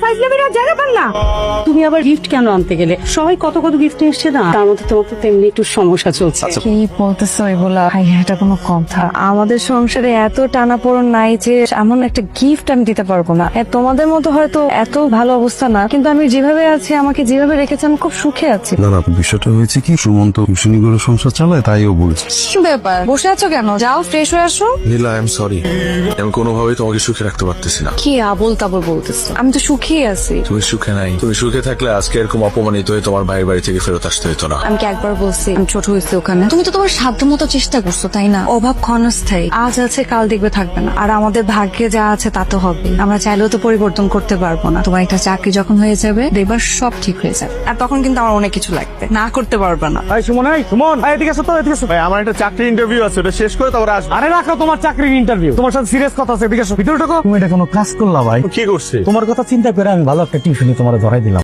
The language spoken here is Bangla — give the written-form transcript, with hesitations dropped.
ফাইজলামির আর জায়গা পান না। তুমি আবার গিফট কেন আনতে গেলে? সবাই কত কত গিফট এসছে না, তার মধ্যে তোমার তো তেমনি একটু সমস্যা চলছে। কি বলতেছো এগুলা? ভাই এটা কোনো কথা? আমাদের সংসারে এত টানাপোড়েন নাই যে এমন একটা গিফট আমি দিতে পারবো না। তোমাদের মতো হয়তো এত ভালো অবস্থা না, কিন্তু আমি যেভাবে আছি, আমাকে যেভাবে রেখেছে, আমি খুব সুখে আছি। না না, বিষয়টা হয়েছে কি, সুমন্ত টিউশনি করে সংসার চালায়, তাই ও বলছে। কি ব্যাপার, বসে আছো কেন? যাও ফ্রেশ হয়ে আসো। নীলা, আই এম সরি, আমি কোনোভাবেই তোমাকে সুখে রাখতে পারতেছি না। কি আবোল তাবোল বলতেছো? আমি তো সুখেই আছি। তুমি সুখে নাই। তুমি সুখে থাকলে আজকে এরকম অপমানিত হয়ে তোমার ভাইয়ের বাড়ি থেকে ফেরত আসতে হতো না। আমি কি একবার বলছি আমি ছোট হয়েছি ওখানে? তুমি তো তোমার সাধ্য মতো চেষ্টা করছো, তাই না? অভাব ক্ষণস্থায়ী, আজ আছে কাল দেখবে থাকবে না। আর আমাদের ভাগ্যে যা আছে তা তো হবে, আমরা চাইলেও তো পরিবর্তন করতে পারবো না। তোমার একটা চাকরি যখন হয়ে যাবে, দেখবার সব ঠিক হয়ে যাবে। আর তখন কিন্তু আমার অনেক কিছু লাগবে, না করতে পারবে না। সুমন, এদিকে আসো তো, এদিকে আসো। ভাই, আমার একটা চাকরির ইন্টারভিউ আছে, ওটা শেষ করে তারপরে আসবো। আরে রাখো তোমার চাকরির ইন্টারভিউ, তোমার সাথে সিরিয়াস কথা আছে, এদিকে আসো, ভিতরে ঢোকো। তুমি এটা কোনো কাজ করলা ভাই? কি করছে? তোমার কথা চিন্তা করে আমি ভালো একটা টিউশনি তোমার ধরাই দিলাম।